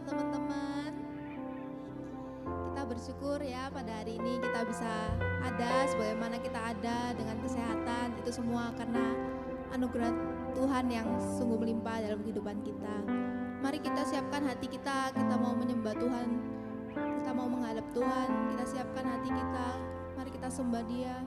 Shalom teman-teman. Kita bersyukur ya pada hari ini kita bisa ada sebagaimana kita ada dengan kesehatan. Itu semua karena anugerah Tuhan yang sungguh melimpah dalam kehidupan kita. Mari kita siapkan hati kita mau menyembah Tuhan, kita mau menghadap Tuhan, kita siapkan hati kita, mari kita sembah Dia.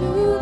Yesus.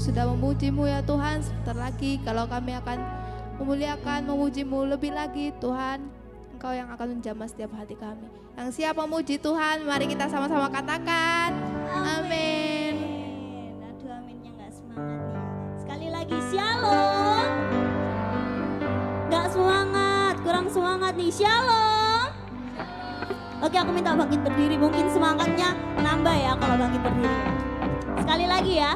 sudah memuji-Mu ya Tuhan. Sebentar lagi kalau kami akan memuliakan, memuji-Mu lebih lagi Tuhan, Engkau yang akan menjamah setiap hati kami. Yang siap memuji Tuhan, mari kita sama-sama katakan amin. Aduh, aminnya gak semangat nih. Sekali lagi shalom. Gak semangat, kurang semangat nih, shalom. Oke, aku minta bangkit berdiri. Mungkin semangatnya nambah ya kalau bangkit berdiri. Sekali lagi ya.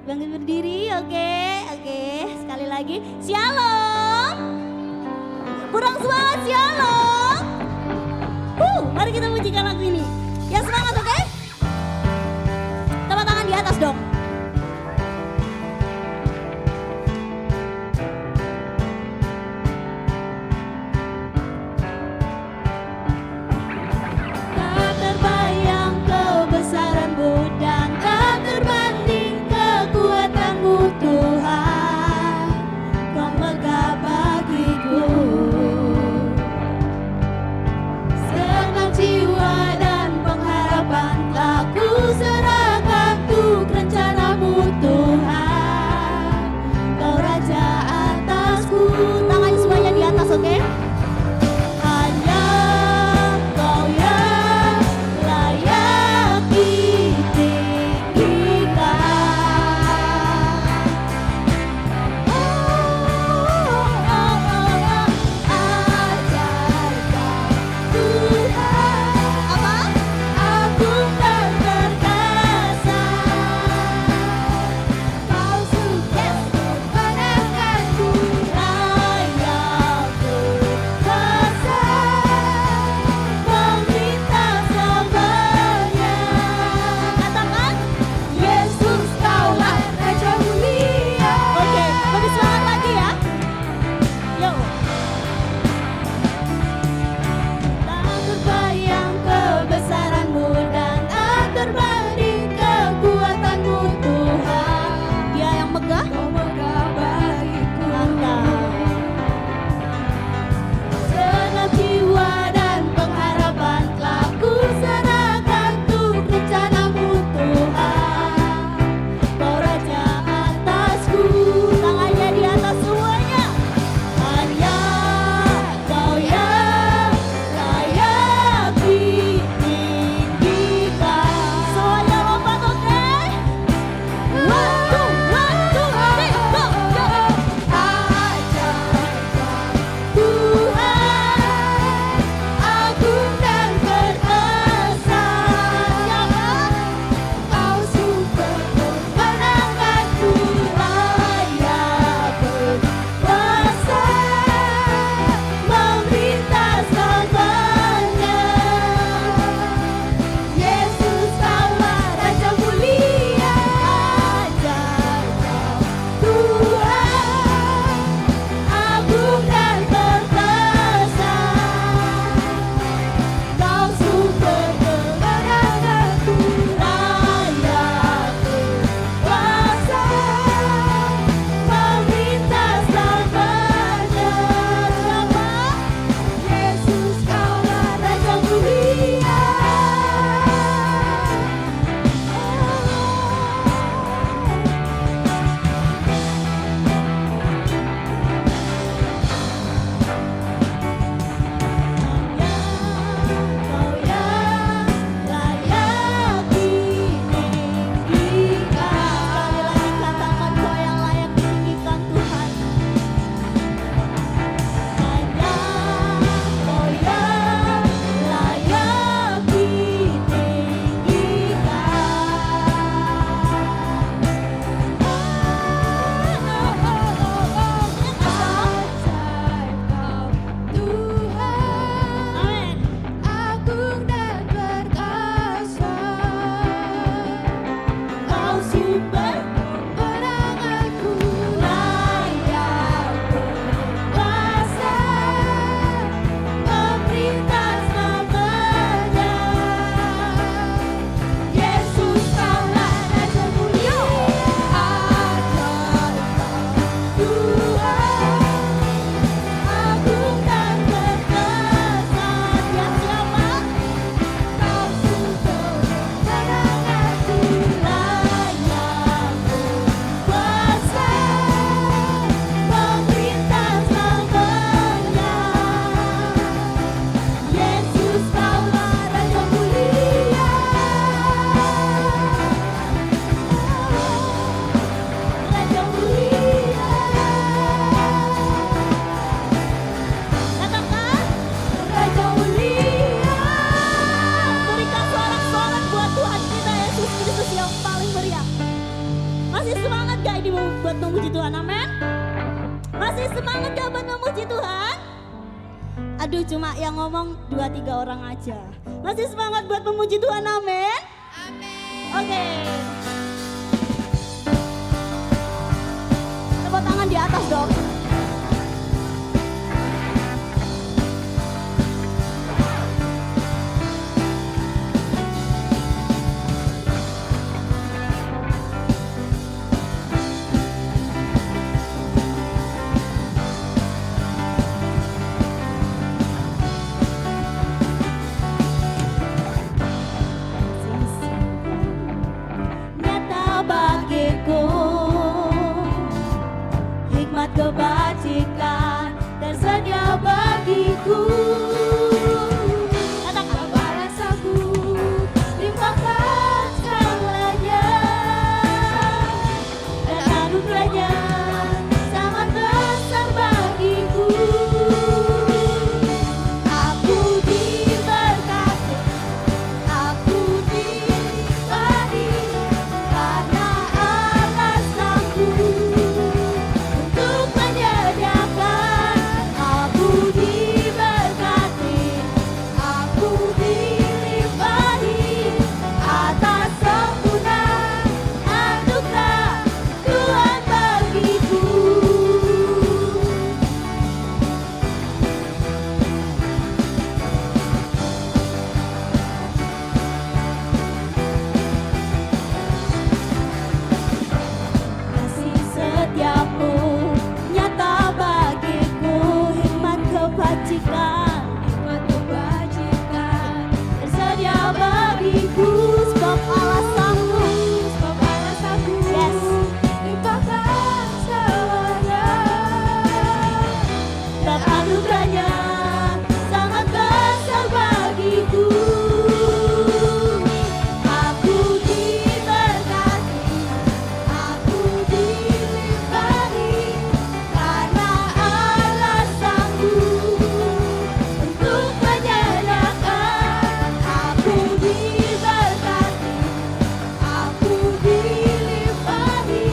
Bangkit berdiri, oke. Sekali lagi, shalom. Kurang semangat, shalom. Mari kita pujikan lagu ini. Ya semangat, oke? Tepuk tangan di atas dong. Tak terbayang kebesaran-Mu dan tak terbanding kekuatan-Mu Tuhan. Kau megah bagiku. Senang jiwa dan Masih semangat gak buat memuji Tuhan? Aduh, cuma yang ngomong 2-3 orang aja. Masih semangat buat memuji Tuhan, amin? Amin. Oke. Tepuk tangan di atas dong. Nyata bagiku hikmat kebajikan tersedia bagiku. Katakan balas aku, limpahkan segalanya, dan anugerahnya sangat besar bagiku. Aku diberkati, aku diberi karena Allah sanggup untuk menyediakan. Aku diberkati, aku dilimpahi atas sempurna anugerah Tuhan bagiku. Kasih setiamu nyata bagiku, hikmat kebajikan tersedia bagiku. Sebab Allah sanggup, yes, limpahkan segalanya, dan anugerahnya sangat besar bagiku. Aku diberkati, aku dilimpahi karena Allah sanggup untuk menyediakan. Aku diberkati, aku dilimpahi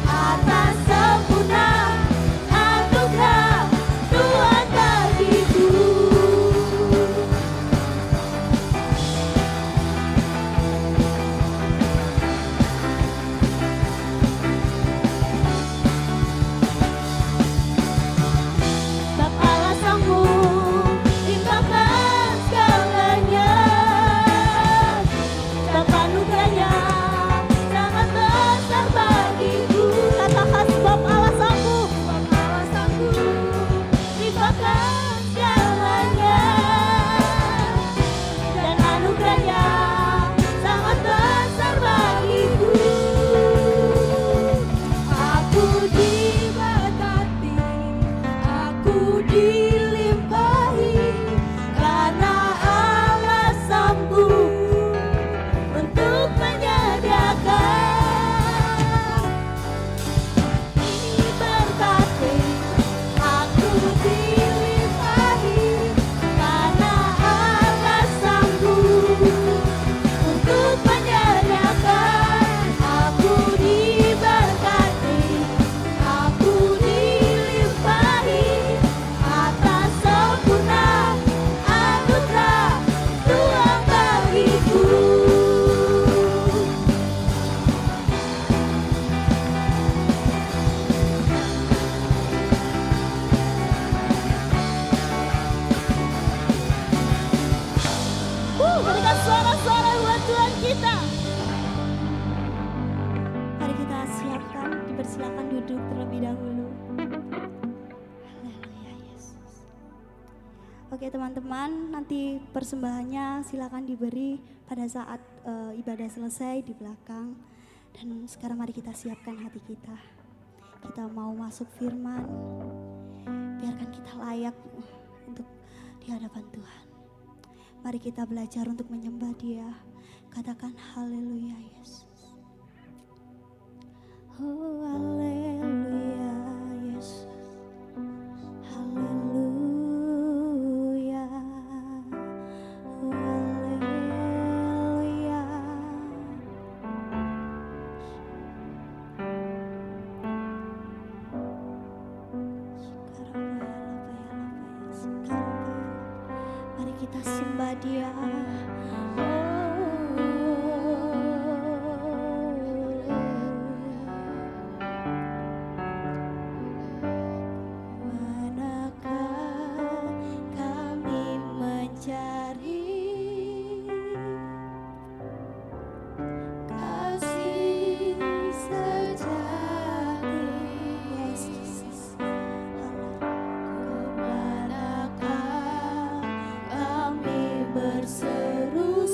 atas sempurna anugerah Tuhan bagiku. Sebab Allah sanggup limpahkan segalanya, dan anugerahnya sangat besar bagiku. Katakan sebab Allah sanggup limpahkan segalanya, dan anugerahnya sangat besar bagiku. Aku diberkati, aku dilimpahi karena Allah sanggup untuk menyediakan. Diberkati, aku dilimpahi karena Allah sanggup untuk menyediakan. Aku diberkati, aku dilimpahi atas sempurna anugerah Tuhan bagiku. Berikan suara-suara buat Tuhan kita. Mari kita siapkan, dipersilakan duduk terlebih dahulu. Haleluya Yesus. Oke teman-teman, nanti persembahannya silakan diberi pada saat ibadah selesai di belakang. Dan sekarang mari kita siapkan hati kita. Kita mau masuk firman. Biarkan kita layak untuk di hadapan Tuhan. Mari kita belajar untuk menyembah Dia. Katakan haleluya Yesus. Oh haleluya Yesus. Haleluya. Oh haleluya. Mari kita sembah Dia. Manakah kami mencari kasih sejati, Yesus. Kemanakah kami berseru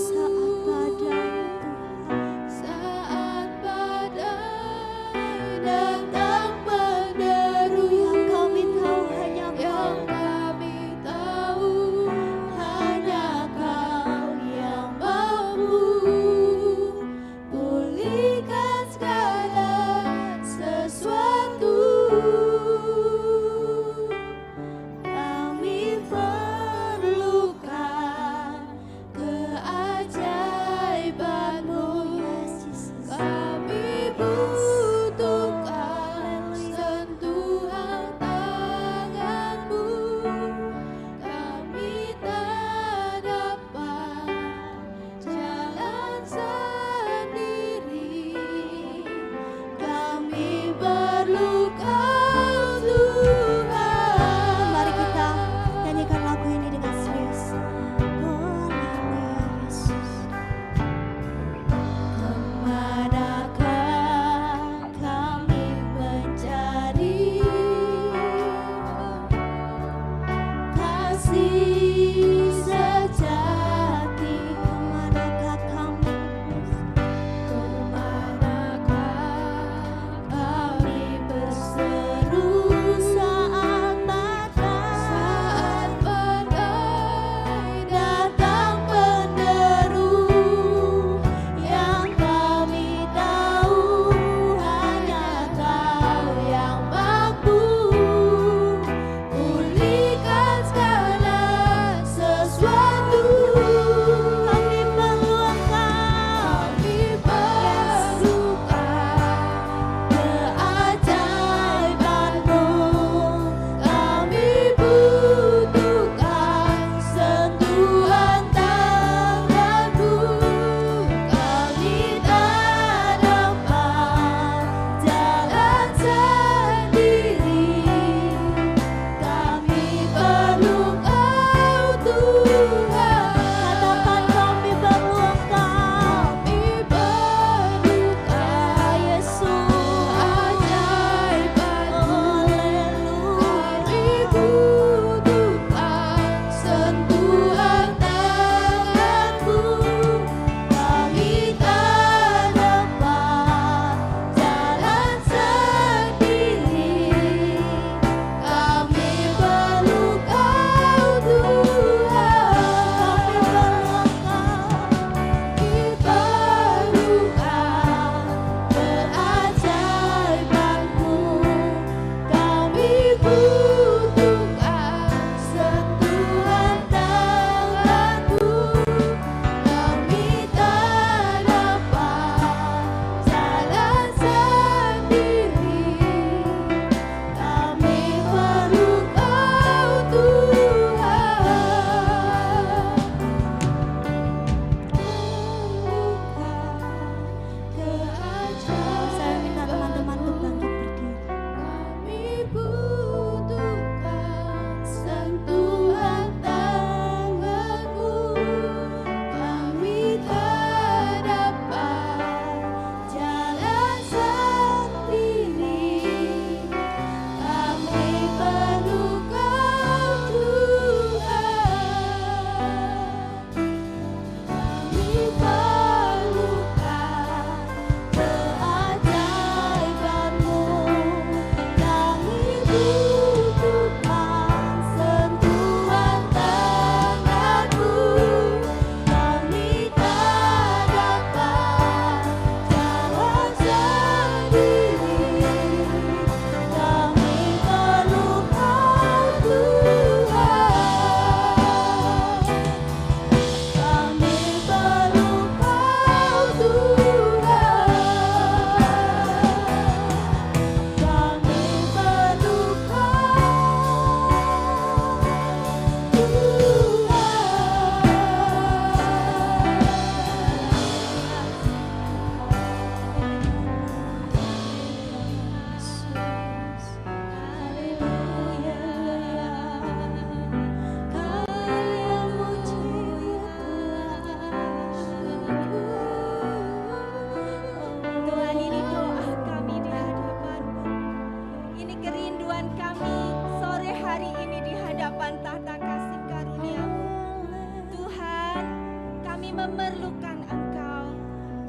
memerlukan Engkau.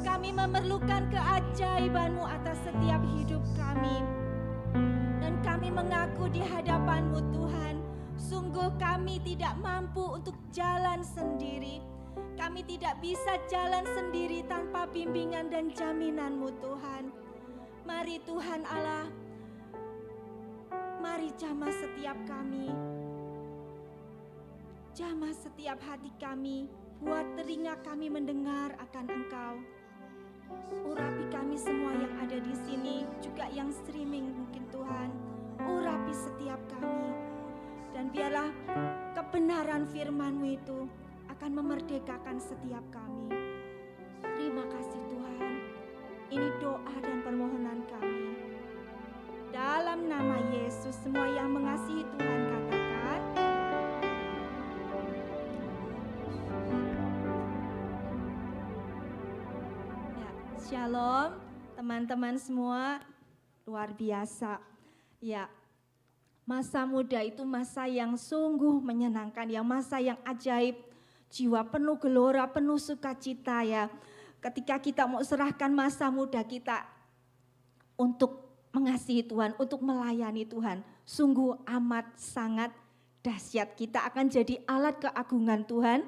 Kami memerlukan keajaiban-Mu atas setiap hidup kami. Dan kami mengaku di hadapan-Mu Tuhan, sungguh kami tidak mampu untuk jalan sendiri. Kami tidak bisa jalan sendiri tanpa bimbingan dan jaminan-Mu Tuhan. Mari Tuhan Allah, mari jamah setiap kami. Jamah setiap hati kami, buat telinga kami mendengar akan Engkau. Urapi kami semua yang ada di sini, juga yang streaming mungkin Tuhan. Urapi setiap kami. Dan biarlah kebenaran firman-Mu itu akan memerdekakan setiap kami. Terima kasih Tuhan. Ini doa dan permohonan kami. Dalam nama Yesus, semua yang mengasihi Tuhan katakan. Ya, shalom teman-teman semua, luar biasa. Ya, masa muda itu masa yang sungguh menyenangkan, yang masa yang ajaib. Jiwa penuh gelora, penuh sukacita ya. Ketika kita mau serahkan masa muda kita untuk mengasihi Tuhan, untuk melayani Tuhan. Sungguh amat sangat dahsyat. Kita akan jadi alat keagungan Tuhan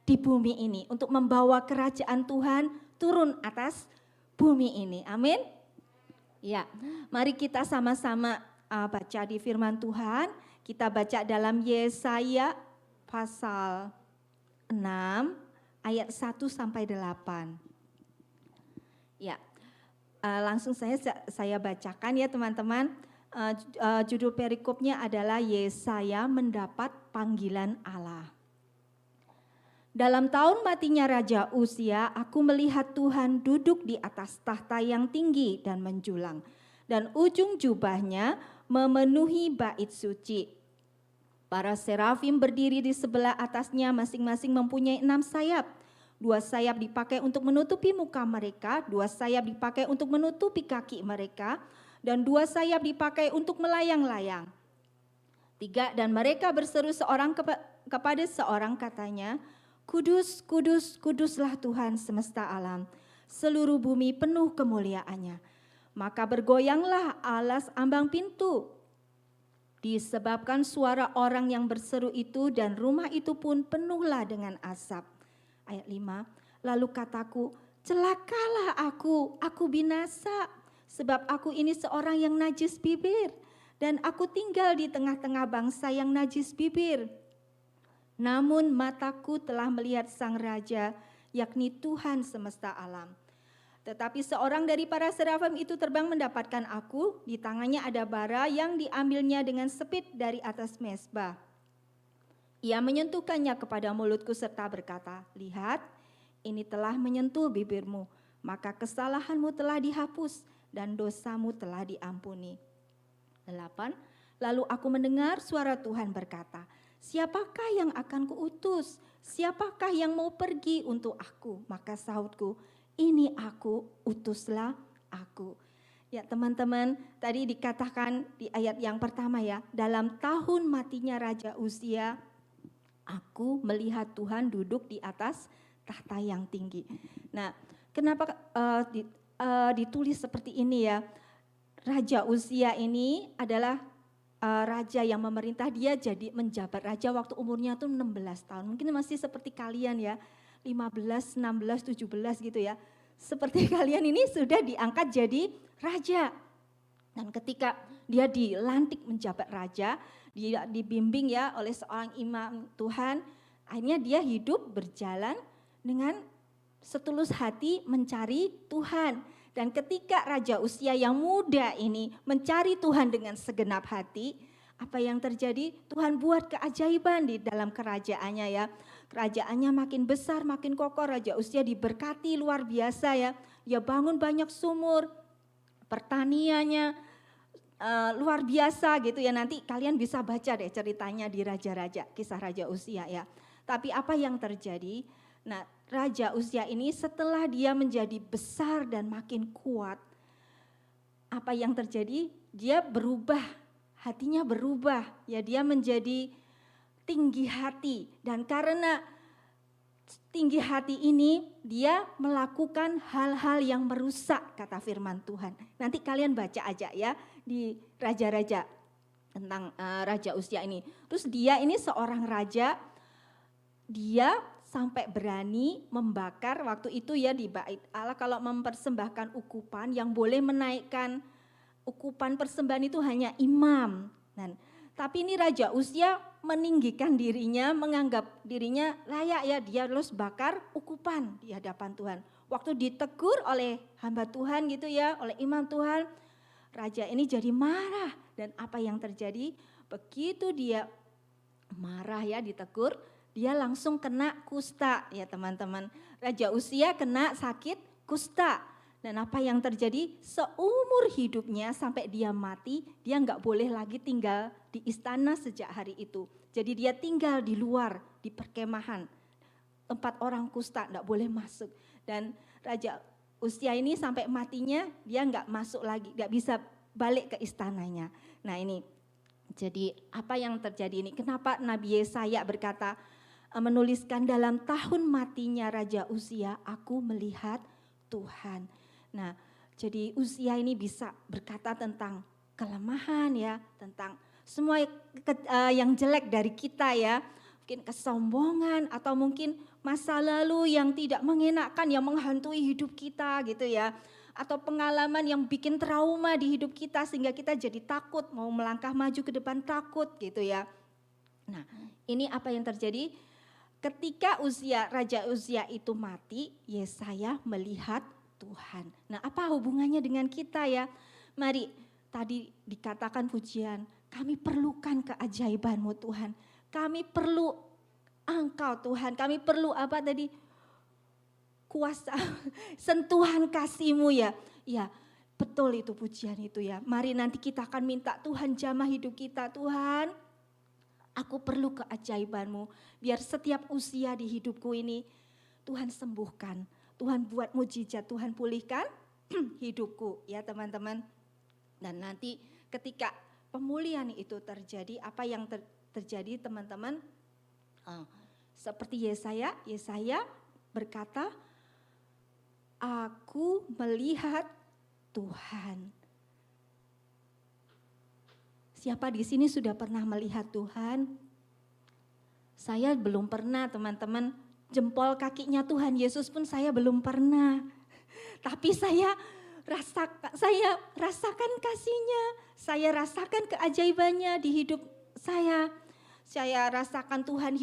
di bumi ini. Untuk membawa kerajaan Tuhan turun atas bumi ini. Amin. Ya, mari kita sama-sama baca di firman Tuhan. Kita baca dalam Yesaya pasal 6 ayat 1 sampai 8. Ya, langsung saya bacakan ya teman-teman. Judul perikopnya adalah Yesaya mendapat panggilan Allah. Dalam tahun matinya Raja Uzia, aku melihat Tuhan duduk di atas tahta yang tinggi dan menjulang, dan ujung jubahnya memenuhi bait suci. Para serafim berdiri di sebelah atasnya, masing-masing mempunyai 6 sayap. 2 sayap dipakai untuk menutupi muka mereka, 2 sayap dipakai untuk menutupi kaki mereka, dan 2 sayap dipakai untuk melayang-layang. 3, dan mereka berseru seorang kepada seorang, katanya, Kudus, kudus, kuduslah Tuhan semesta alam, seluruh bumi penuh kemuliaannya. Maka bergoyanglah alas ambang pintu, disebabkan suara orang yang berseru itu, dan rumah itu pun penuhlah dengan asap. Ayat 5, lalu kataku, celakalah aku binasa, sebab aku ini seorang yang najis bibir, dan aku tinggal di tengah-tengah bangsa yang najis bibir. Namun mataku telah melihat Sang Raja, yakni Tuhan semesta alam. Tetapi seorang dari para serafim itu terbang mendapatkan aku, di tangannya ada bara yang diambilnya dengan sepit dari atas mezbah. Ia menyentuhkannya kepada mulutku serta berkata, lihat, ini telah menyentuh bibirmu, maka kesalahanmu telah dihapus dan dosamu telah diampuni. 8. Lalu aku mendengar suara Tuhan berkata, siapakah yang akan kuutus? Siapakah yang mau pergi untuk aku? Maka sahutku, ini aku, utuslah aku. Ya teman-teman, tadi dikatakan di ayat yang pertama ya, dalam tahun matinya Raja Uzia, aku melihat Tuhan duduk di atas tahta yang tinggi. Nah, kenapa ditulis seperti ini ya? Raja Uzia ini adalah raja yang memerintah, dia jadi menjabat raja waktu umurnya tuh 16 tahun. Mungkin masih seperti kalian ya, 15, 16, 17 gitu ya. Seperti kalian ini sudah diangkat jadi raja. Dan ketika dia dilantik menjabat raja, dia dibimbing ya oleh seorang imam Tuhan, akhirnya dia hidup berjalan dengan setulus hati mencari Tuhan. Dan ketika Raja Uzia yang muda ini mencari Tuhan dengan segenap hati, apa yang terjadi? Tuhan buat keajaiban di dalam kerajaannya ya. Kerajaannya makin besar, makin kokoh. Raja Uzia diberkati luar biasa ya. Dia bangun banyak sumur, pertaniannya luar biasa gitu ya. Nanti kalian bisa baca deh ceritanya di Raja-Raja, kisah Raja Uzia ya. Tapi apa yang terjadi? Nah, Raja Uzia ini setelah dia menjadi besar dan makin kuat, apa yang terjadi? Dia berubah, hatinya berubah. Ya, dia menjadi tinggi hati, dan karena tinggi hati ini dia melakukan hal-hal yang merusak, kata firman Tuhan. Nanti kalian baca aja ya di raja-raja tentang Raja Uzia ini. Terus dia ini seorang raja, dia sampai berani membakar waktu itu ya di bait Allah, kalau mempersembahkan ukupan yang boleh menaikkan ukupan persembahan itu hanya imam. Tapi ini Raja Uzia meninggikan dirinya, menganggap dirinya layak ya, dia harus bakar ukupan di hadapan Tuhan. Waktu ditegur oleh hamba Tuhan gitu ya, oleh imam Tuhan, raja ini jadi marah. Dan apa yang terjadi? Begitu dia marah ya, ditegur, dia langsung kena kusta ya teman-teman. Raja Uzia kena sakit kusta. Dan apa yang terjadi? Seumur hidupnya sampai dia mati, dia nggak boleh lagi tinggal di istana sejak hari itu. Jadi dia tinggal di luar, di perkemahan. Tempat orang kusta nggak boleh masuk. Dan Raja Uzia ini sampai matinya dia nggak masuk lagi, nggak bisa balik ke istananya. Nah ini, jadi apa yang terjadi ini? Kenapa Nabi Yesaya berkata, menuliskan dalam tahun matinya Raja Uzia, aku melihat Tuhan. Nah, jadi Uzia ini bisa berkata tentang kelemahan ya, tentang semua yang jelek dari kita ya, mungkin kesombongan atau mungkin masa lalu yang tidak mengenakan, yang menghantui hidup kita gitu ya, atau pengalaman yang bikin trauma di hidup kita sehingga kita jadi takut mau melangkah maju ke depan, takut gitu ya. Nah, ini apa yang terjadi? Ketika Raja Uzia itu mati, Yesaya melihat Tuhan. Nah, apa hubungannya dengan kita ya? Mari, tadi dikatakan pujian, kami perlukan keajaiban-Mu Tuhan. Kami perlu Engkau Tuhan, kami perlu apa tadi? Kuasa, sentuhan kasih-Mu ya. Ya, betul itu pujian itu ya. Mari nanti kita akan minta Tuhan jamah hidup kita, Tuhan. Aku perlu keajaiban-Mu, biar setiap usia di hidupku ini Tuhan sembuhkan. Tuhan buat mujizat, Tuhan pulihkan hidupku ya teman-teman. Dan nanti ketika pemulihan itu terjadi, apa yang terjadi teman-teman? Seperti Yesaya berkata, aku melihat Tuhan. Siapa di sini sudah pernah melihat Tuhan? Saya belum pernah teman-teman. Jempol kakinya Tuhan Yesus pun saya belum pernah. Tapi saya rasakan kasih-Nya. Saya rasakan keajaibannya di hidup saya. Saya rasakan Tuhan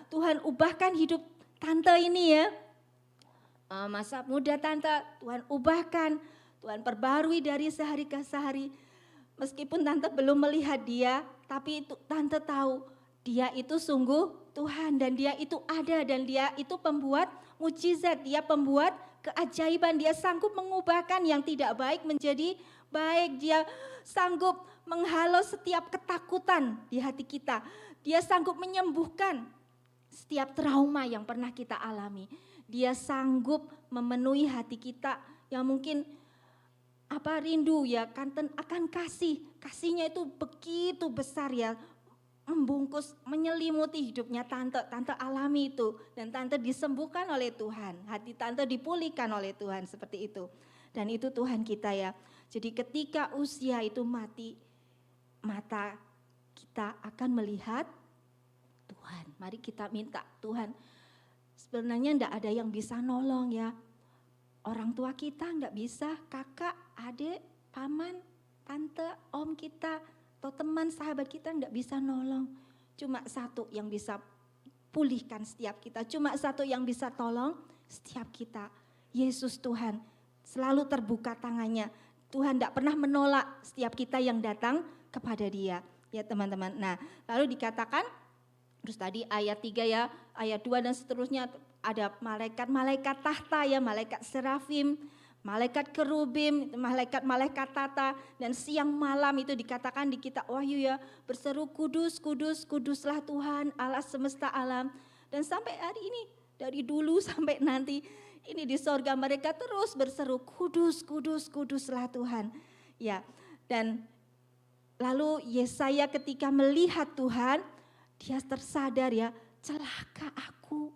Tuhan ubahkan hidup tante ini ya. Masa muda tante, Tuhan ubahkan. Tuhan perbarui dari sehari ke sehari. Meskipun tante belum melihat dia, tapi tante tahu dia itu sungguh Tuhan dan dia itu ada dan dia itu pembuat mujizat, dia pembuat keajaiban, dia sanggup mengubahkan yang tidak baik menjadi baik, dia sanggup menghalau setiap ketakutan di hati kita, dia sanggup menyembuhkan setiap trauma yang pernah kita alami, dia sanggup memenuhi hati kita yang mungkin rindu ya akan kasihnya itu begitu besar ya, membungkus, menyelimuti hidupnya tante alami itu dan tante disembuhkan oleh Tuhan, hati tante dipulihkan oleh Tuhan seperti itu. Dan itu Tuhan kita ya. Jadi ketika Uzia itu mati, mata kita akan melihat Tuhan. Mari kita minta Tuhan. Sebenarnya enggak ada yang bisa nolong ya. Orang tua kita enggak bisa, kakak, adik, paman, tante, om kita, atau teman sahabat kita enggak bisa nolong. Cuma satu yang bisa pulihkan setiap kita. Cuma satu yang bisa tolong setiap kita. Yesus Tuhan selalu terbuka tangannya. Tuhan enggak pernah menolak setiap kita yang datang kepada Dia. Ya teman-teman. Nah lalu dikatakan, terus tadi ayat 3 ya, ayat 2 dan seterusnya ada malaikat-malaikat tahta ya, malaikat serafim, malaikat kerubim, malaikat tata, dan siang malam itu dikatakan di kitab Wahyu ya, berseru kudus, kudus, kuduslah Tuhan Allah semesta alam. Dan sampai hari ini, dari dulu sampai nanti, ini di sorga mereka terus berseru kudus, kudus, kuduslah Tuhan. Ya, dan lalu Yesaya ketika melihat Tuhan, dia tersadar ya, celaka aku,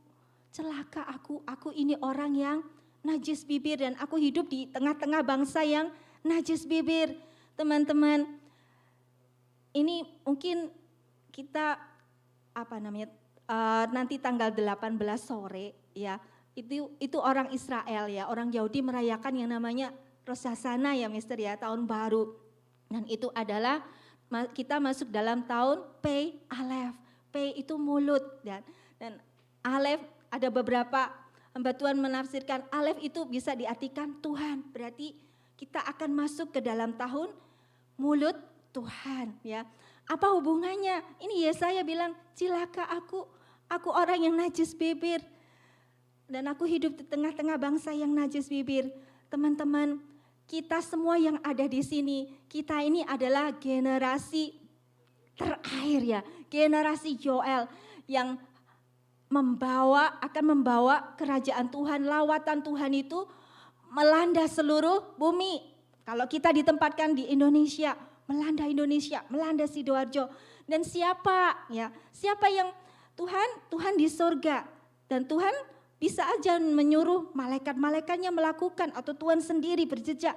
celaka aku ini orang yang najis bibir dan aku hidup di tengah-tengah bangsa yang najis bibir. Teman-teman, ini mungkin kita nanti tanggal 18 sore ya, itu orang Israel ya, orang Yahudi merayakan yang namanya Rosh Hashanah ya Mister ya, tahun baru. Dan itu adalah kita masuk dalam tahun Pei Alef. Pei itu mulut dan Alef ada beberapa hamba Tuhan menafsirkan Alef itu bisa diartikan Tuhan. Berarti kita akan masuk ke dalam tahun mulut Tuhan ya. Apa hubungannya? Ini Yesaya bilang, celaka aku orang yang najis bibir. Dan aku hidup di tengah-tengah bangsa yang najis bibir. Teman-teman, kita semua yang ada di sini, kita ini adalah generasi terakhir ya. Generasi Yoel yang akan membawa kerajaan Tuhan, lawatan Tuhan itu melanda seluruh bumi. Kalau kita ditempatkan di Indonesia, melanda Sidoarjo. Dan siapa yang Tuhan di sorga. Dan Tuhan bisa aja menyuruh malaikat-malaikatnya melakukan atau Tuhan sendiri berjejak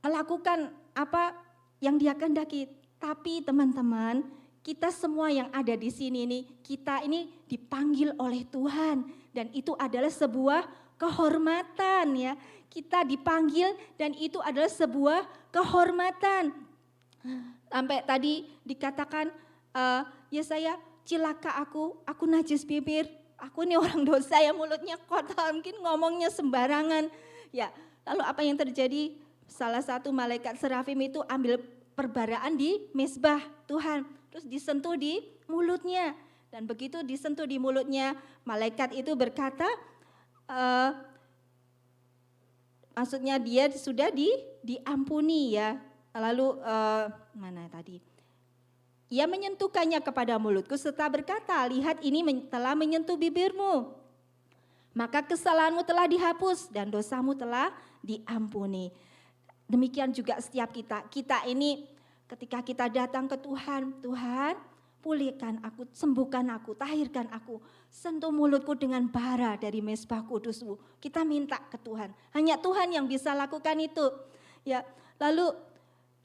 melakukan apa yang Dia kehendaki. Tapi teman-teman, kita semua yang ada di sini nih, kita ini dipanggil oleh Tuhan dan itu adalah sebuah kehormatan ya. Kita dipanggil dan itu adalah sebuah kehormatan. Sampai tadi dikatakan Yesaya, celaka aku najis bibir, aku ini orang dosa ya, mulutnya kotor, mungkin ngomongnya sembarangan. Ya, lalu apa yang terjadi? Salah satu malaikat serafim itu ambil perbaraan di mezbah Tuhan, terus disentuh di mulutnya. Dan begitu disentuh di mulutnya, malaikat itu berkata, maksudnya dia sudah diampuni ya. Lalu mana tadi? Ia menyentuhkannya kepada mulutku serta berkata, lihat ini telah menyentuh bibirmu. Maka kesalahanmu telah dihapus dan dosamu telah diampuni. Demikian juga setiap kita ini ketika kita datang ke Tuhan, Tuhan pulihkan aku, sembuhkan aku, tahirkan aku, sentuh mulutku dengan bara dari mezbah kudusmu. Kita minta ke Tuhan, hanya Tuhan yang bisa lakukan itu. Ya, lalu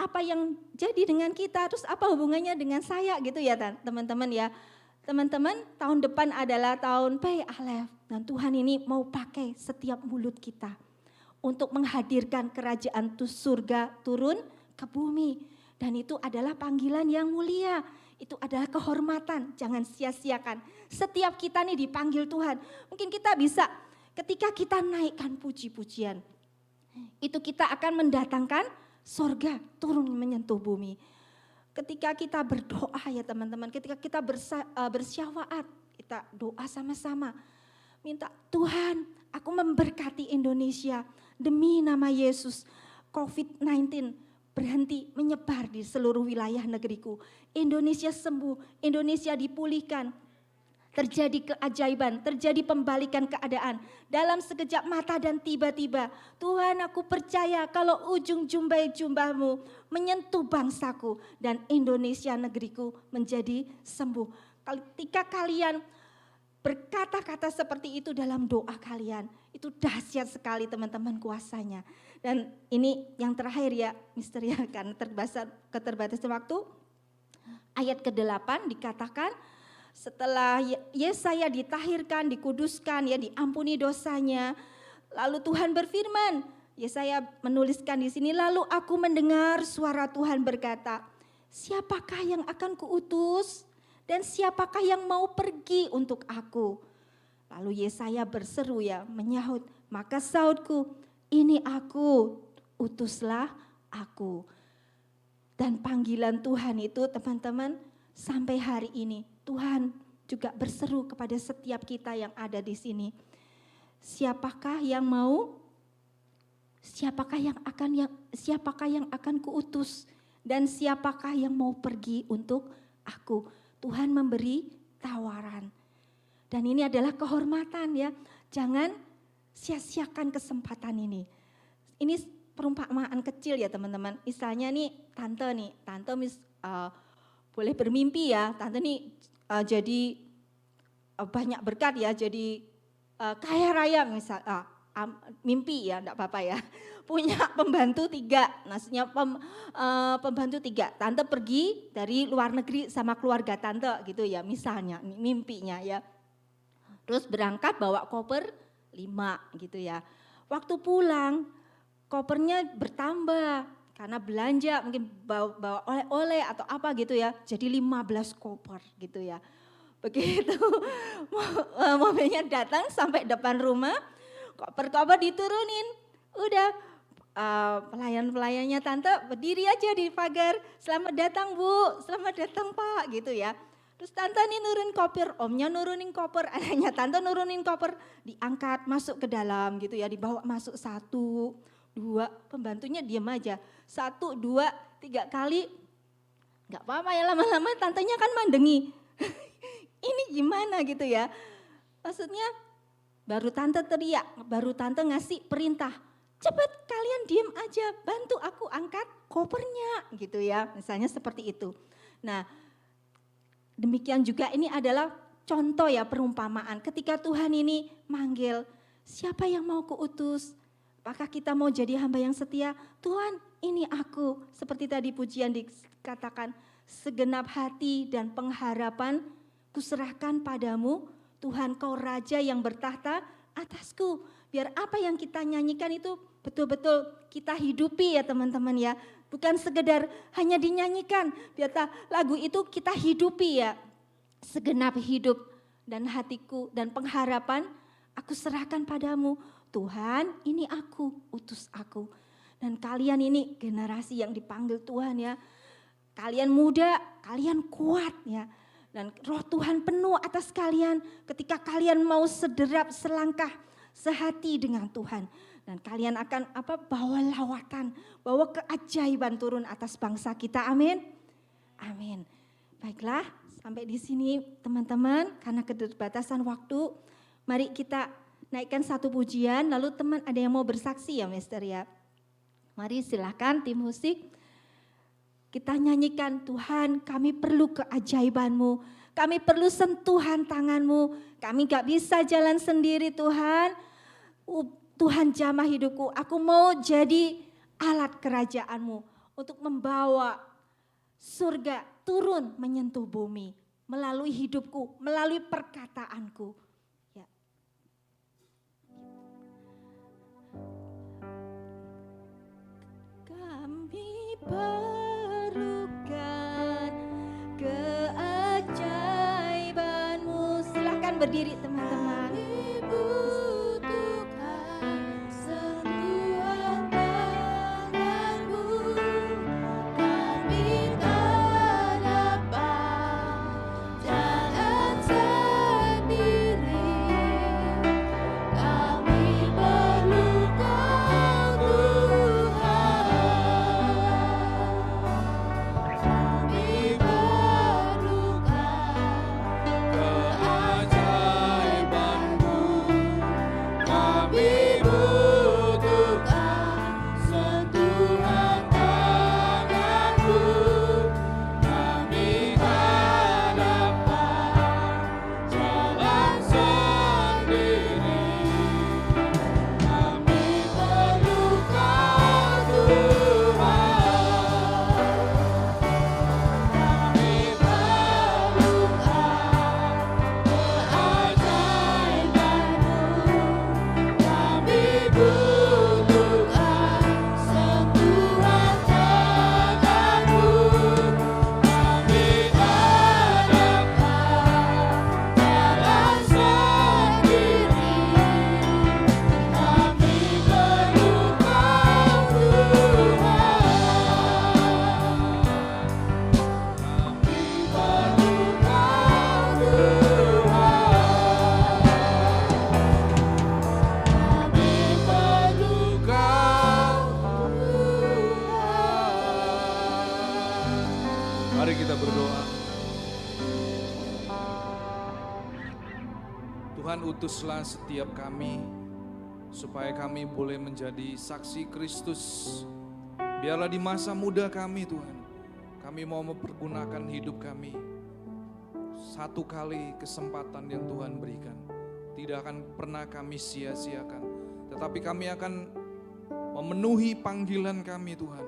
apa yang jadi dengan kita, terus apa hubungannya dengan saya gitu ya teman-teman ya. Teman-teman, tahun depan adalah tahun Pei Alef dan Tuhan ini mau pakai setiap mulut kita untuk menghadirkan kerajaan surga turun ke bumi. Dan itu adalah panggilan yang mulia, itu adalah kehormatan, jangan sia-siakan. Setiap kita nih dipanggil Tuhan, mungkin kita bisa ketika kita naikkan puji-pujian, itu kita akan mendatangkan sorga turun menyentuh bumi. Ketika kita berdoa ya teman-teman, ketika kita bersyafaat, kita doa sama-sama. Minta Tuhan, aku memberkati Indonesia demi nama Yesus. COVID-19 berhenti menyebar di seluruh wilayah negeriku. Indonesia sembuh, Indonesia dipulihkan. Terjadi keajaiban, terjadi pembalikan keadaan dalam sekejap mata dan tiba-tiba. Tuhan, aku percaya kalau ujung jumbai-jumbamu menyentuh bangsaku dan Indonesia negeriku menjadi sembuh. Ketika kalian berkata-kata seperti itu dalam doa kalian, itu dahsyat sekali teman-teman kuasanya. Dan ini yang terakhir ya, Mister ya, karena keterbatasan waktu. Ayat ke-8 dikatakan, setelah Yesaya ditahirkan, dikuduskan, ya diampuni dosanya. Lalu Tuhan berfirman, Yesaya menuliskan di sini, lalu aku mendengar suara Tuhan berkata, siapakah yang akan kuutus dan siapakah yang mau pergi untuk aku? Lalu Yesaya berseru ya, menyahut, maka sautku, ini aku, utuslah aku. Dan panggilan Tuhan itu teman-teman sampai hari ini Tuhan juga berseru kepada setiap kita yang ada di sini. Siapakah yang mau? Siapakah yang akan kuutus dan siapakah yang mau pergi untuk aku? Tuhan memberi tawaran. Dan ini adalah kehormatan ya. Jangan sia-siakan kesempatan ini. Ini perumpamaan kecil ya teman-teman. Misalnya nih tante boleh bermimpi ya. Tante nih jadi banyak berkat ya, jadi kaya raya mimpi ya, enggak apa-apa ya. Punya pembantu 3, maksudnya pembantu 3. Tante pergi dari luar negeri sama keluarga tante gitu ya, misalnya mimpinya ya. Terus berangkat bawa koper 5 gitu ya. Waktu pulang kopernya bertambah karena belanja mungkin bawa oleh-oleh atau apa gitu ya. Jadi 15 koper gitu ya. Begitu mobilnya datang sampai depan rumah, koper-koper diturunin. Udah pelayan-pelayannya tante berdiri aja di pagar, selamat datang Bu, selamat datang Pak gitu ya. Terus tante nih nurunin koper, omnya nurunin koper, anaknya tante nurunin koper, diangkat masuk ke dalam gitu ya, dibawa masuk 1, 2, pembantunya diam aja, 1, 2, 3 kali, nggak apa-apa ya lama-lama tantenya kan mandengi, ini gimana gitu ya, maksudnya baru tante teriak, baru tante ngasih perintah, cepat kalian diem aja, bantu aku angkat kopernya gitu ya, misalnya seperti itu. Nah, demikian juga ini adalah contoh ya perumpamaan. Ketika Tuhan ini manggil, siapa yang mau kuutus? Apakah kita mau jadi hamba yang setia? Tuhan, ini aku. Seperti tadi pujian dikatakan, segenap hati dan pengharapan kuserahkan padamu. Tuhan, kau raja yang bertahta atasku. Biar apa yang kita nyanyikan itu betul-betul kita hidupi ya teman-teman ya. Bukan sekedar hanya dinyanyikan, biar lagu itu kita hidupi ya. Segenap hidup dan hatiku dan pengharapan aku serahkan padamu. Tuhan, ini aku, utus aku. Dan kalian ini generasi yang dipanggil Tuhan ya. Kalian muda, kalian kuat ya. Dan roh Tuhan penuh atas kalian ketika kalian mau sederap selangkah sehati dengan Tuhan. Dan kalian akan bawa lawatan, bawa keajaiban turun atas bangsa kita. Amin. Amin. Baiklah, sampai di sini teman-teman, karena keterbatasan waktu, mari kita naikkan satu pujian, lalu teman ada yang mau bersaksi ya Mister ya. Mari silakan tim musik, kita nyanyikan, Tuhan kami perlu keajaiban-Mu, kami perlu sentuhan tangan-Mu, kami gak bisa jalan sendiri Tuhan. Tuhan jamah hidupku, aku mau jadi alat kerajaan-Mu untuk membawa surga turun menyentuh bumi melalui hidupku, melalui perkataanku. Ya. Kami perlukan keajaiban-Mu. Silahkan berdiri teman-teman. Mari kita berdoa. Tuhan, utuslah setiap kami supaya kami boleh menjadi saksi Kristus. Biarlah di masa muda kami Tuhan, kami mau mempergunakan hidup kami. Satu kali kesempatan yang Tuhan berikan. tidak akan pernah kami sia-siakan. Tetapi kami akan memenuhi panggilan kami Tuhan.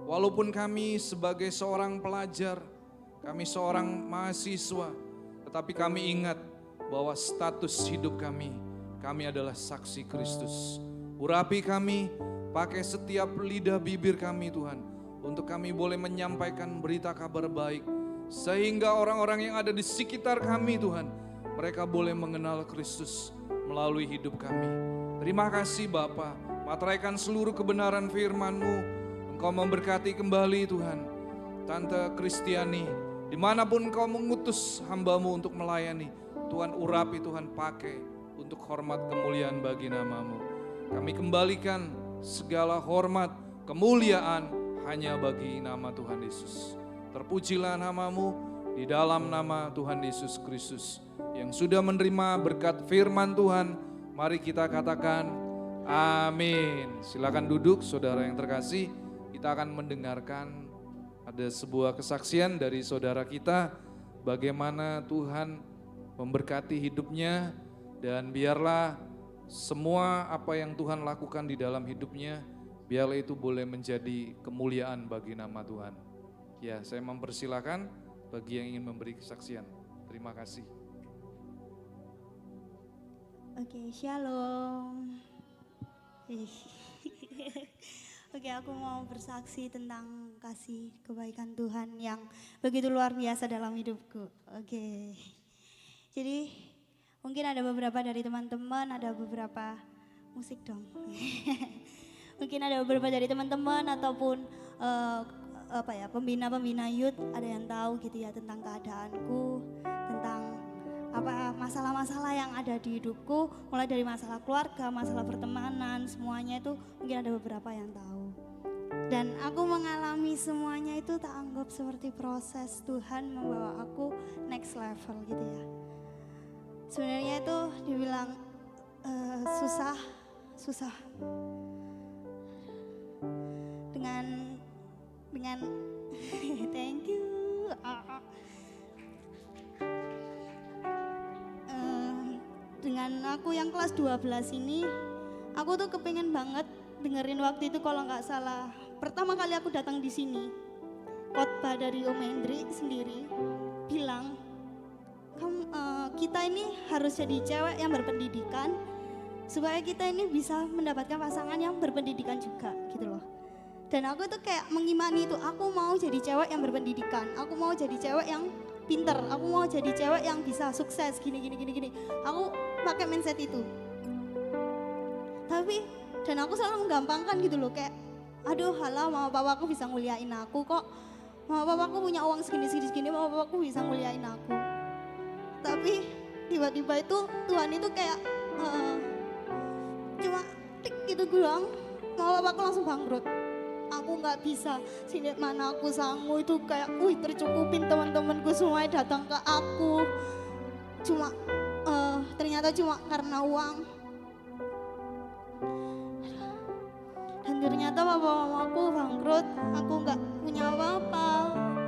Walaupun kami sebagai seorang pelajar, kami seorang mahasiswa, tetapi kami ingat bahwa status hidup kami adalah saksi Kristus. Urapi kami, pakai setiap lidah bibir kami Tuhan, untuk kami boleh menyampaikan berita kabar baik, sehingga orang-orang yang ada di sekitar kami Tuhan, mereka boleh mengenal Kristus melalui hidup kami. Terima kasih Bapa, materaikan seluruh kebenaran firman-Mu. Engkau memberkati kembali Tuhan Tante Kristiani, dimanapun Engkau mengutus hamba-Mu untuk melayani, Tuhan urapi, Tuhan pakai untuk hormat kemuliaan bagi nama-Mu. Kami kembalikan segala hormat, kemuliaan hanya bagi nama Tuhan Yesus. Terpujilah nama-Mu di dalam nama Tuhan Yesus Kristus yang sudah menerima berkat firman Tuhan. Mari kita katakan amin. Silakan duduk saudara yang terkasih. Kita akan mendengarkan ada sebuah kesaksian dari saudara kita, bagaimana Tuhan memberkati hidupnya, dan biarlah semua apa yang Tuhan lakukan di dalam hidupnya, biarlah itu boleh menjadi kemuliaan bagi nama Tuhan. Ya, saya mempersilakan bagi yang ingin memberi kesaksian. Terima kasih. Oke, shalom. Oke, aku mau bersaksi tentang kasih kebaikan Tuhan yang begitu luar biasa dalam hidupku. Oke, jadi mungkin ada beberapa dari teman-teman, ada beberapa musik dong. Mungkin ada beberapa dari teman-teman ataupun pembina-pembina youth, ada yang tahu gitu ya tentang keadaanku, tentang masalah-masalah yang ada di hidupku, mulai dari masalah keluarga, masalah pertemanan, semuanya itu mungkin ada beberapa yang tahu. Dan aku mengalami semuanya itu tak anggap seperti proses Tuhan membawa aku next level gitu ya. Sebenarnya itu dibilang susah. Dengan thank you. Dengan aku yang kelas 12 ini, aku tuh kepengen banget dengerin waktu itu kalau nggak salah. Pertama kali aku datang di sini, khotbah dari Om Hendrik sendiri bilang, kita ini harus jadi cewek yang berpendidikan supaya kita ini bisa mendapatkan pasangan yang berpendidikan juga gitu loh. Dan aku tuh kayak mengimani itu, aku mau jadi cewek yang berpendidikan, aku mau jadi cewek yang pinter, aku mau jadi cewek yang bisa sukses gini. Aku pakai mindset itu. Tapi dan aku selalu menggampangkan gitu loh, kayak aduh halah mama papaku bisa nguliain aku kok. Mama papaku punya uang segini, mama papaku bisa nguliain aku. Tapi tiba-tiba itu Tuhan itu kayak cuma tik gitu doang, mama papaku langsung bangkrut. Aku nggak bisa, sini mana aku sanggup itu kayak, tercukupin teman-temanku semua datang ke aku. Cuma ternyata cuma karena uang. Dan ternyata papa mamaku bangkrut, aku nggak punya apa-apa.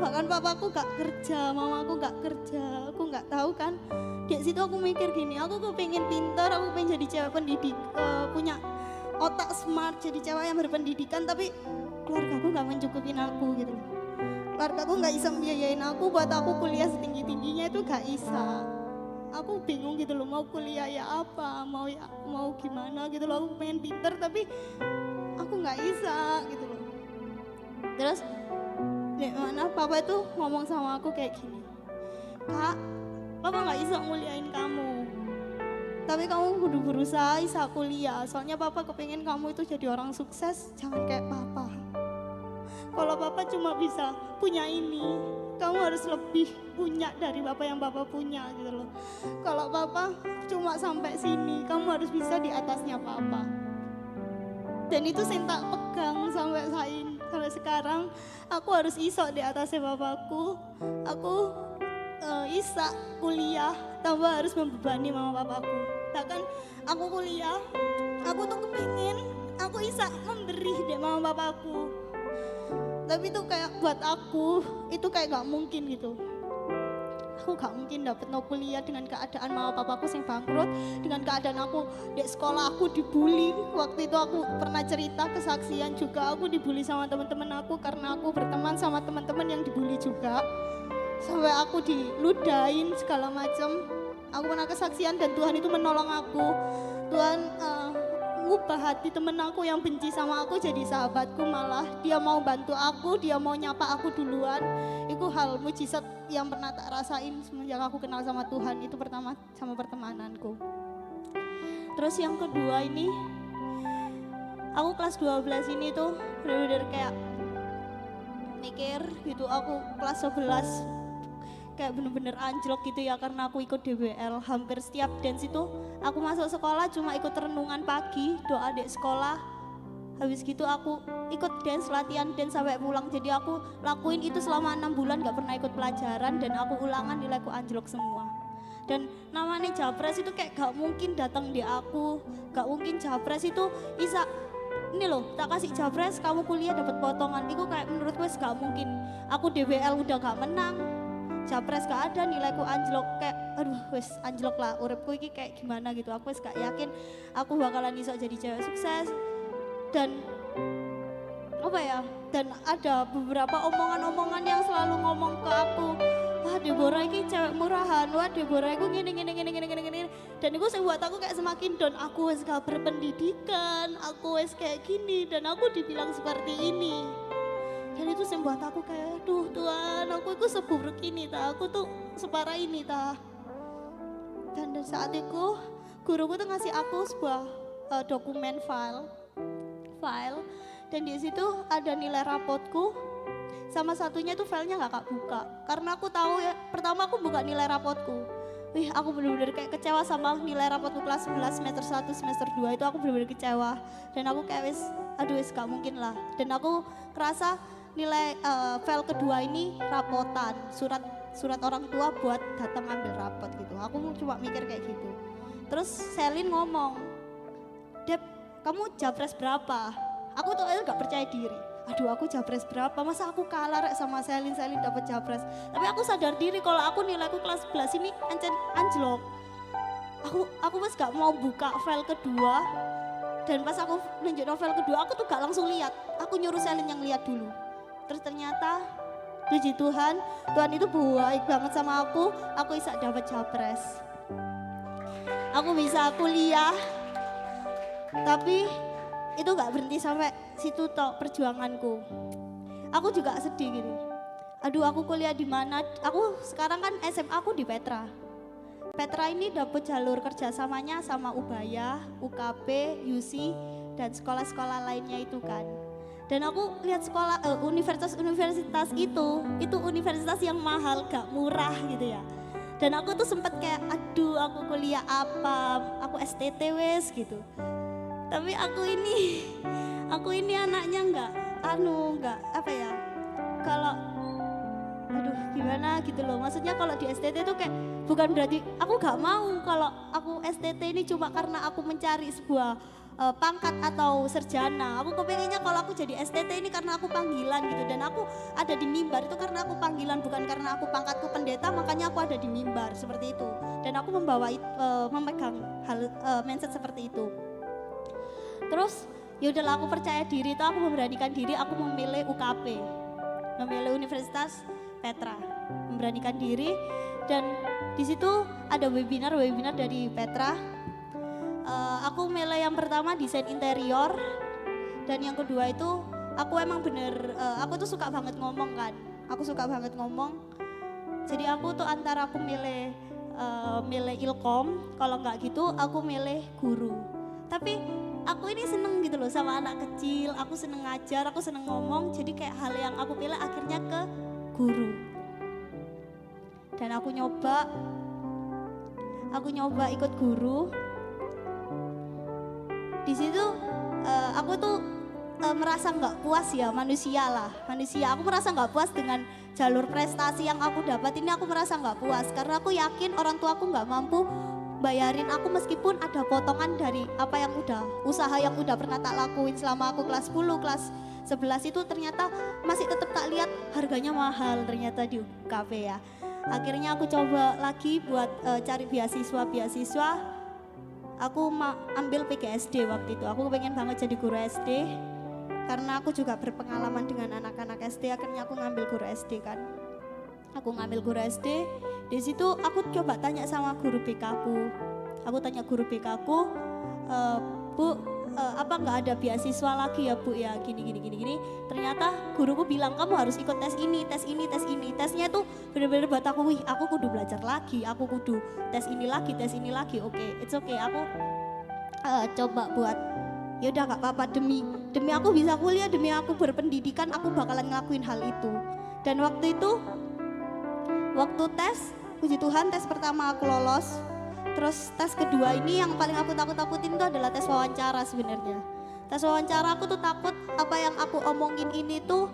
Bahkan papaku nggak kerja, mamaku nggak kerja, aku nggak tahu kan. Di situ aku mikir gini, aku pengen pintar, aku pengen jadi cewek pendidik, punya otak smart, jadi cewek yang berpendidikan, tapi keluarga aku nggak mencukupin aku gitu loh. Keluarga aku nggak bisa biayain aku buat aku kuliah setinggi-tingginya, itu nggak bisa. Aku bingung gitu loh, mau kuliah ya apa, mau gimana gitu loh. Aku pengen pinter tapi aku nggak bisa gitu loh. Terus mana papa itu ngomong sama aku kayak gini, Kak, papa nggak bisa nguliain kamu, tapi kamu kudu berusaha bisa kuliah. Soalnya papa kepengen kamu itu jadi orang sukses, jangan kayak papa. Kalau papa cuma bisa punya ini, kamu harus lebih punya dari bapak yang bapak punya gitu loh. Kalau papa cuma sampai sini, kamu harus bisa di atasnya papa. Dan itu saya tak pegang sampai sekarang. Aku harus iso di atasnya bapakku. Aku isa kuliah, tambah harus membebani mama papaku. Bahkan aku kuliah, aku tuh kepingin aku bisa memberi deh mama papaku. Tapi itu kayak buat aku, itu kayak gak mungkin gitu. aku gak mungkin dapet no kuliah dengan keadaan mama papaku yang bangkrut, dengan keadaan aku di sekolah aku dibully. Waktu itu aku pernah cerita kesaksian juga, aku dibully sama teman-teman aku karena aku berteman sama teman-teman yang dibully juga. Sampai aku diludahin segala macam. Aku pernah kesaksian dan Tuhan itu menolong aku. Tuhan ngubah hati temen aku yang benci sama aku jadi sahabatku, malah dia mau bantu aku, dia mau nyapa aku duluan. Itu hal mujizat yang pernah tak rasain semenjak aku kenal sama Tuhan. Itu pertama sama pertemananku. Terus yang kedua ini, aku kelas 12 ini tuh bener-bener kayak mikir gitu, aku kelas 11 kayak bener-bener anjlok gitu ya, karena aku ikut DBL. Hampir setiap dance itu aku masuk sekolah cuma ikut renungan pagi, doa di sekolah. Habis gitu aku ikut dance, latihan dance sampai pulang. Jadi aku lakuin itu selama 6 bulan, gak pernah ikut pelajaran, dan aku ulangan nilaiku anjlok semua. Dan namanya Japres itu kayak gak mungkin datang di aku, gak mungkin Japres itu bisa ini loh, tak kasih Japres kamu kuliah dapat potongan. Itu kayak menurutku gak mungkin. Aku DBL udah gak menang, Japres gak ada, nilaiku anjlok. Kayak aduh wes anjlok lah, uripku ini kayak gimana gitu. Aku wes gak yakin aku bakalan iso jadi cewek sukses. Dan apa ya, dan ada beberapa omongan-omongan yang selalu ngomong ke aku, wah Deborah ini cewek murahan, wah Deborah itu gini. Dan itu buat aku kayak semakin down. Aku wes gak berpendidikan, aku wes kayak gini, dan aku dibilang seperti ini. Dan itu membuat aku kayak, duh Tuhan, aku itu seburuk ini ta, aku tuh separah ini ta. Dan saat itu guruku tuh ngasih aku sebuah dokumen file, dan di situ ada nilai rapotku. Sama satunya tuh filenya nggak kak buka, karena aku tahu ya, pertama aku buka nilai rapotku. Wih, aku bener-bener kayak kecewa sama nilai rapotku kelas 11 semester 1 semester 2 itu, aku bener-bener kecewa. Dan aku kayak wis, aduh wis gak mungkin lah. Dan aku kerasa nilai file kedua ini rapotan, surat orang tua buat datang ambil rapot gitu. Aku cuma mikir kayak gitu. Terus Selin ngomong, Dep, kamu Japres berapa? Aku tuh gak percaya diri. Aduh, aku Japres berapa? Masa aku kalah sama Selin dapat Japres. Tapi aku sadar diri kalau aku nilaiku kelas 11 ini anjlok. Aku pas gak mau buka file kedua. Dan pas aku nunjuk novel kedua, aku tuh gak langsung lihat. Aku nyuruh Selin yang lihat dulu. Terus ternyata puji Tuhan, Tuhan itu baik banget sama aku bisa dapat Japres. Aku bisa kuliah, tapi itu gak berhenti sampai situ tok perjuanganku. Aku juga sedih gitu. Aduh, aku kuliah di mana? Aku sekarang kan SMA aku di Petra. Petra ini dapat jalur kerjasamanya sama Ubaya, UKP, UC, dan sekolah-sekolah lainnya itu kan. Dan aku lihat sekolah universitas itu universitas yang mahal, gak murah gitu ya. Dan aku tuh sempet kayak, aduh aku kuliah apa, aku STT wes gitu. Tapi aku ini anaknya nggak apa ya, kalau aduh gimana gitu loh. Maksudnya kalau di STT tuh kayak bukan berarti aku gak mau kalau aku STT ini cuma karena aku mencari sebuah pangkat atau sarjana. Aku kepengennya kalau aku jadi STT ini karena aku panggilan gitu, dan aku ada di mimbar itu karena aku panggilan, bukan karena aku pangkatku pendeta makanya aku ada di mimbar seperti itu. Dan aku memegang hal mindset seperti itu. Terus ya udahlah, aku percaya diri, aku memberanikan diri, aku memilih UKP, memilih Universitas Petra, memberanikan diri. Dan di situ ada webinar dari Petra. Aku milih yang pertama desain interior, dan yang kedua itu aku emang aku tuh suka banget ngomong kan, jadi aku tuh antara aku milih ilkom, kalau nggak gitu aku milih guru. Tapi aku ini seneng gitu loh sama anak kecil, aku seneng ngajar, aku seneng ngomong, jadi kayak hal yang aku pilih akhirnya ke guru. Dan aku nyoba ikut guru. Di situ aku tuh merasa nggak puas ya, manusia. Aku merasa nggak puas dengan jalur prestasi yang aku dapat ini. Aku merasa nggak puas karena aku yakin orang tua aku nggak mampu bayarin aku meskipun ada potongan dari apa yang usaha yang udah pernah tak lakuin selama aku kelas 10, kelas 11 itu ternyata masih tetap tak lihat harganya mahal ternyata di UKP ya. Akhirnya aku coba lagi buat cari beasiswa. Aku ambil PGSD waktu itu. Aku pengen banget jadi guru SD. Karena aku juga berpengalaman dengan anak-anak SD, akhirnya aku ngambil guru SD kan. Aku ngambil guru SD, di situ aku coba tanya sama guru BK ku. Aku tanya guru BK ku, Bu, apa nggak ada beasiswa lagi ya Bu ya, gini. Ternyata guruku bilang kamu harus ikut tes ini. Tesnya tuh bener-bener buat aku, wih aku kudu belajar lagi, aku kudu tes ini lagi. Oke, it's okay, aku coba buat, ya udah gak apa-apa, demi aku bisa kuliah, demi aku berpendidikan, aku bakalan ngelakuin hal itu. Dan waktu itu, waktu tes, puji Tuhan tes pertama aku lolos. Terus tes kedua ini yang paling aku takut-takutin itu adalah tes wawancara sebenarnya. Tes wawancara aku tuh takut apa yang aku omongin ini tuh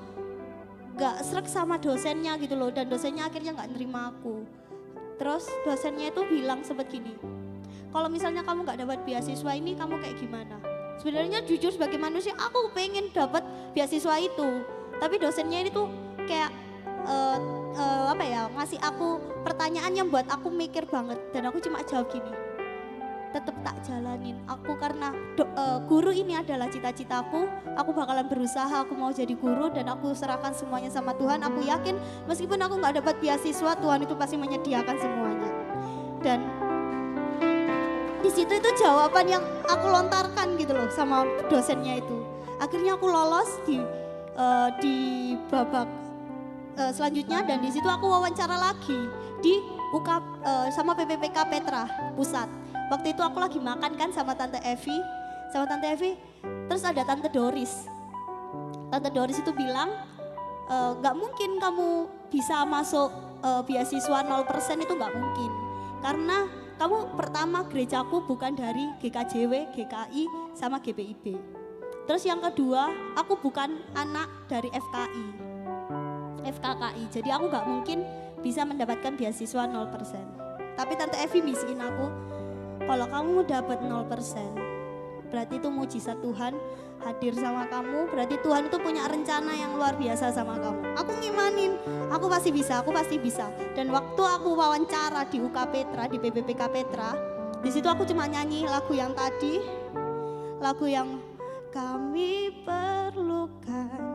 gak srek sama dosennya gitu loh. Dan dosennya akhirnya gak nerima aku. Terus dosennya itu bilang sempet gini, kalau misalnya kamu gak dapat beasiswa ini kamu kayak gimana? Sebenarnya jujur sebagai manusia aku pengen dapat beasiswa itu. Tapi dosennya ini tuh kayak ngasih aku pertanyaan yang buat aku mikir banget. Dan aku cuma jawab gini, tetap tak jalanin. Aku karena guru ini adalah cita-citaku, aku bakalan berusaha, aku mau jadi guru dan aku serahkan semuanya sama Tuhan. Aku yakin meskipun aku gak dapat beasiswa, Tuhan itu pasti menyediakan semuanya. Dan di situ itu jawaban yang aku lontarkan gitu loh sama dosennya itu. Akhirnya aku lolos di babak selanjutnya, dan di situ aku wawancara lagi di sama PPPK Petra Pusat. Waktu itu aku lagi makan kan sama Tante Evi, terus ada Tante Doris. Tante Doris itu bilang, gak mungkin kamu bisa masuk beasiswa 0% itu gak mungkin. Karena kamu pertama gerejaku bukan dari GKJW, GKI, sama GPIB. Terus yang kedua, aku bukan anak dari FKKI, jadi aku gak mungkin bisa mendapatkan beasiswa 0%. Tapi Tante Evi bisikin aku, kalau kamu dapat 0%, berarti itu mujizat Tuhan hadir sama kamu, berarti Tuhan itu punya rencana yang luar biasa sama kamu. Aku ngimanin, aku pasti bisa. Dan waktu aku wawancara di UK Petra, di PPPK Petra, di situ aku cuma nyanyi lagu yang tadi, lagu yang kami perlukan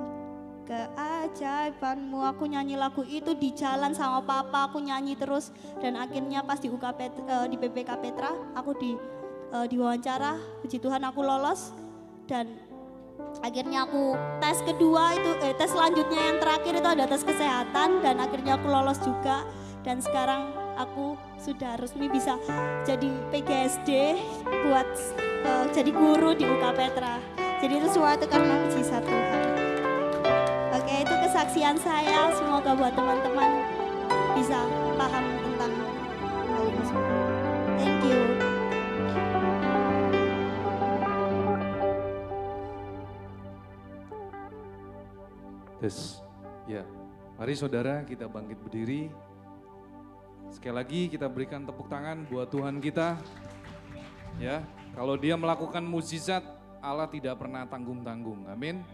keajaibanmu. Aku nyanyi lagu itu di jalan sama papa, aku nyanyi terus. Dan akhirnya pas di di PPK Petra, aku diwawancara, puji Tuhan aku lolos. Dan akhirnya aku tes kedua itu, tes selanjutnya yang terakhir itu ada tes kesehatan, dan akhirnya aku lolos juga. Dan sekarang aku sudah resmi bisa jadi PGSD buat jadi guru di UK Petra. Jadi itu semua itu karena mujizat Tuhan. Oke, itu kesaksian saya, semoga buat teman-teman bisa paham tentang hal ini semua. Thank you. Ya, mari saudara kita bangkit berdiri. Sekali lagi kita berikan tepuk tangan buat Tuhan kita. Ya, kalau Dia melakukan mukjizat, Allah tidak pernah tanggung-tanggung. Amin.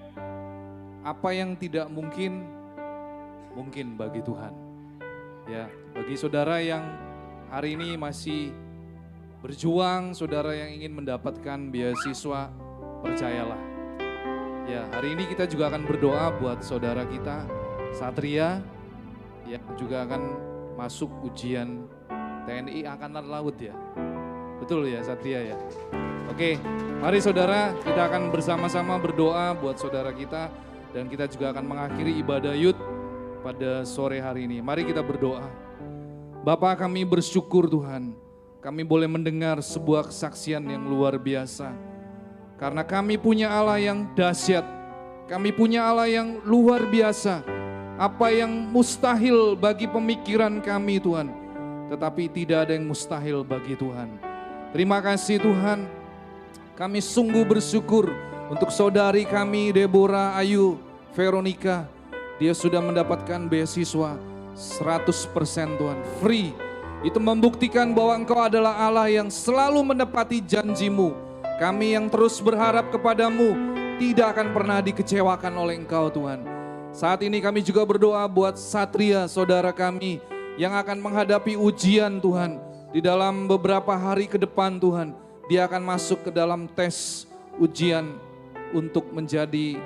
Apa yang tidak mungkin, mungkin bagi Tuhan. Ya, bagi saudara yang hari ini masih berjuang, saudara yang ingin mendapatkan beasiswa, percayalah. Ya, hari ini kita juga akan berdoa buat saudara kita, Satria, yang juga akan masuk ujian TNI Angkatan Laut ya. Betul ya Satria ya? Oke, mari saudara kita akan bersama-sama berdoa buat saudara kita. Dan kita juga akan mengakhiri ibadah Yud pada sore hari ini. Mari kita berdoa. Bapa, kami bersyukur Tuhan, kami boleh mendengar sebuah kesaksian yang luar biasa. Karena kami punya Allah yang dahsyat, kami punya Allah yang luar biasa. Apa yang mustahil bagi pemikiran kami Tuhan, tetapi tidak ada yang mustahil bagi Tuhan. Terima kasih Tuhan, kami sungguh bersyukur untuk saudari kami Deborah Ayu Veronica. Dia sudah mendapatkan beasiswa 100% Tuhan, free. Itu membuktikan bahwa Engkau adalah Allah yang selalu menepati janji-Mu. Kami yang terus berharap kepadamu tidak akan pernah dikecewakan oleh Engkau Tuhan. Saat ini kami juga berdoa buat Satria, saudara kami yang akan menghadapi ujian Tuhan. Di dalam beberapa hari ke depan Tuhan, dia akan masuk ke dalam tes ujian untuk menjadi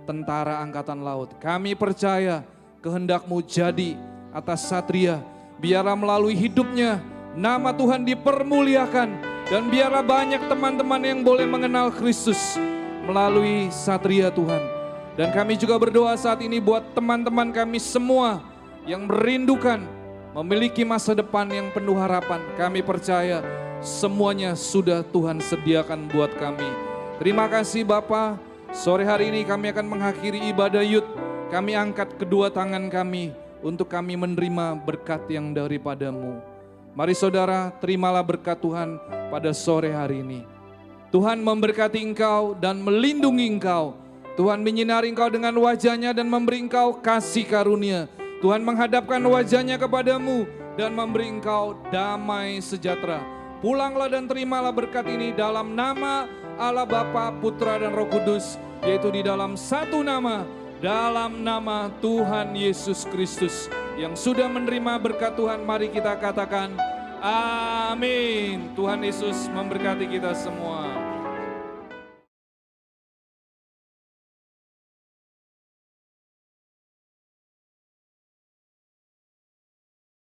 tentara angkatan laut. Kami percaya kehendak-Mu jadi atas Satria. Biarlah melalui hidupnya nama Tuhan dipermuliakan. Dan biarlah banyak teman-teman yang boleh mengenal Kristus melalui Satria Tuhan. Dan kami juga berdoa saat ini buat teman-teman kami semua yang merindukan memiliki masa depan yang penuh harapan. Kami percaya semuanya sudah Tuhan sediakan buat kami. Terima kasih Bapa. Sore hari ini kami akan mengakhiri ibadah Yud. Kami angkat kedua tangan kami untuk kami menerima berkat yang daripada-Mu. Mari saudara, terimalah berkat Tuhan pada sore hari ini. Tuhan memberkati engkau dan melindungi engkau. Tuhan menyinari engkau dengan wajah-Nya dan memberi engkau kasih karunia. Tuhan menghadapkan wajah-Nya kepadamu dan memberi engkau damai sejahtera. Pulanglah dan terimalah berkat ini dalam nama Allah Bapa, Putra dan Roh Kudus, yaitu di dalam satu nama, dalam nama Tuhan Yesus Kristus. Yang sudah menerima berkat Tuhan, mari kita katakan amin. Tuhan Yesus memberkati kita semua.